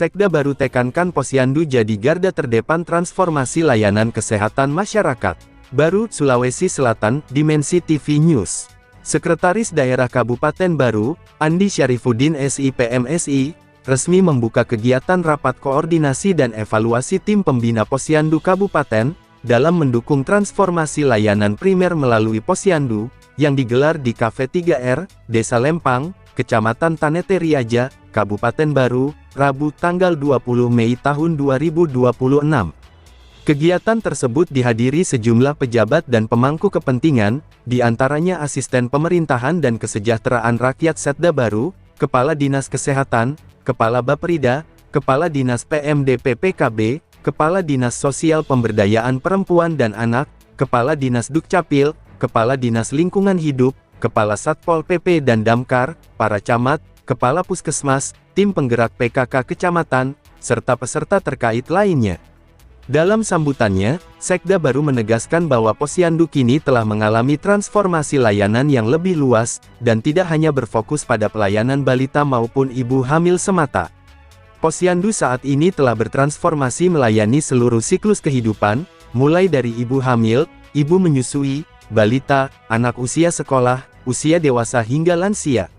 Sekda Baru tekankan Posyandu jadi garda terdepan transformasi layanan kesehatan masyarakat. Baru, Sulawesi Selatan, Dimensi TV News. Sekretaris Daerah Kabupaten Baru, Andi Syarifuddin SIPMSI, resmi membuka kegiatan rapat koordinasi dan evaluasi tim pembina Posyandu Kabupaten, dalam mendukung transformasi layanan primer melalui Posyandu, yang digelar di Cafe 3R, Desa Lempang, Kecamatan Tanete Riaja, Kabupaten Baru, Rabu tanggal 20 Mei tahun 2026. Kegiatan tersebut dihadiri sejumlah pejabat dan pemangku kepentingan, di antaranya Asisten Pemerintahan dan Kesejahteraan Rakyat Sekda Baru, Kepala Dinas Kesehatan, Kepala Baperida, Kepala Dinas PMDP PKB, Kepala Dinas Sosial Pemberdayaan Perempuan dan Anak, Kepala Dinas Dukcapil, Kepala Dinas Lingkungan Hidup, Kepala Satpol PP dan Damkar, para camat, Kepala Puskesmas, tim penggerak PKK Kecamatan, serta peserta terkait lainnya. Dalam sambutannya, Sekda Baru menegaskan bahwa Posyandu kini telah mengalami transformasi layanan yang lebih luas, dan tidak hanya berfokus pada pelayanan balita maupun ibu hamil semata. Posyandu saat ini telah bertransformasi melayani seluruh siklus kehidupan, mulai dari ibu hamil, ibu menyusui, balita, anak usia sekolah, usia dewasa hingga lansia.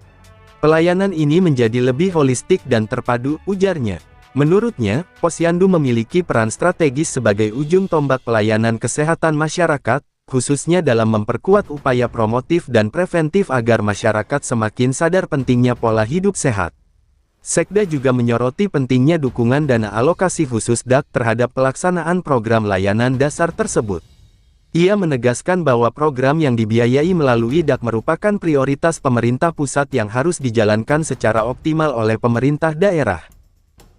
Pelayanan ini menjadi lebih holistik dan terpadu, ujarnya. Menurutnya, Posyandu memiliki peran strategis sebagai ujung tombak pelayanan kesehatan masyarakat, khususnya dalam memperkuat upaya promotif dan preventif agar masyarakat semakin sadar pentingnya pola hidup sehat. Sekda juga menyoroti pentingnya dukungan dana alokasi khusus DAK terhadap pelaksanaan program layanan dasar tersebut. Ia menegaskan bahwa program yang dibiayai melalui DAK merupakan prioritas pemerintah pusat yang harus dijalankan secara optimal oleh pemerintah daerah.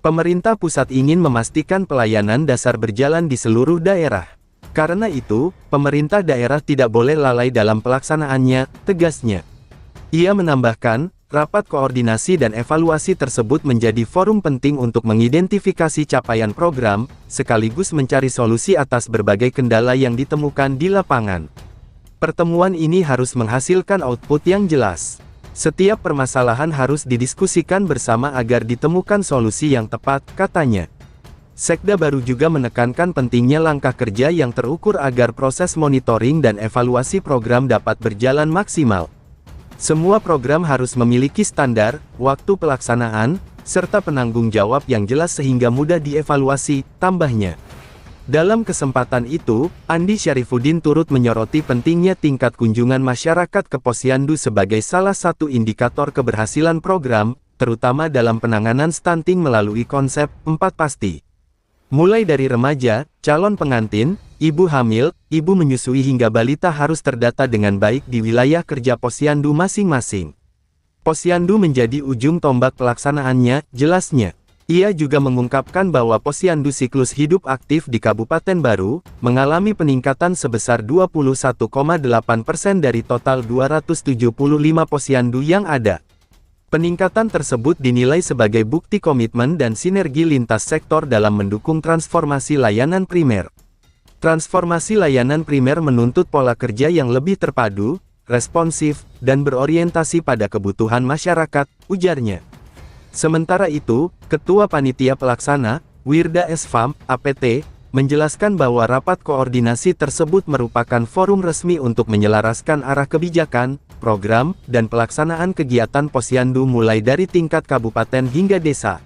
Pemerintah pusat ingin memastikan pelayanan dasar berjalan di seluruh daerah. Karena itu, pemerintah daerah tidak boleh lalai dalam pelaksanaannya, tegasnya. Ia menambahkan, rapat koordinasi dan evaluasi tersebut menjadi forum penting untuk mengidentifikasi capaian program, sekaligus mencari solusi atas berbagai kendala yang ditemukan di lapangan. Pertemuan ini harus menghasilkan output yang jelas. Setiap permasalahan harus didiskusikan bersama agar ditemukan solusi yang tepat, katanya. Sekda Baru juga menekankan pentingnya langkah kerja yang terukur agar proses monitoring dan evaluasi program dapat berjalan maksimal. Semua program harus memiliki standar, waktu pelaksanaan, serta penanggung jawab yang jelas sehingga mudah dievaluasi, tambahnya. Dalam kesempatan itu, Andi Syarifuddin turut menyoroti pentingnya tingkat kunjungan masyarakat ke Posyandu sebagai salah satu indikator keberhasilan program, terutama dalam penanganan stunting melalui konsep 4 pasti. Mulai dari remaja, calon pengantin, ibu hamil, ibu menyusui hingga balita harus terdata dengan baik di wilayah kerja Posyandu masing-masing. Posyandu menjadi ujung tombak pelaksanaannya, jelasnya. Ia juga mengungkapkan bahwa Posyandu siklus hidup aktif di Kabupaten Baru, mengalami peningkatan sebesar 21,8% dari total 275 Posyandu yang ada. Peningkatan tersebut dinilai sebagai bukti komitmen dan sinergi lintas sektor dalam mendukung transformasi layanan primer. Transformasi layanan primer menuntut pola kerja yang lebih terpadu, responsif, dan berorientasi pada kebutuhan masyarakat, ujarnya. Sementara itu, Ketua Panitia Pelaksana, Wirda Esfam, APT, menjelaskan bahwa rapat koordinasi tersebut merupakan forum resmi untuk menyelaraskan arah kebijakan, program, dan pelaksanaan kegiatan Posyandu mulai dari tingkat kabupaten hingga desa.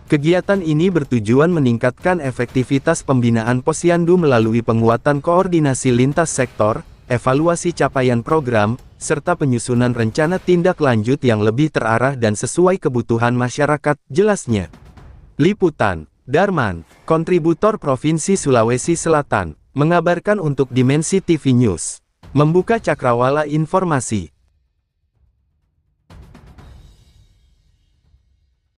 Kegiatan ini bertujuan meningkatkan efektivitas pembinaan Posyandu melalui penguatan koordinasi lintas sektor, evaluasi capaian program, serta penyusunan rencana tindak lanjut yang lebih terarah dan sesuai kebutuhan masyarakat, jelasnya. Liputan, Darman, kontributor Provinsi Sulawesi Selatan, mengabarkan untuk Dimensi TV News. Membuka cakrawala informasi.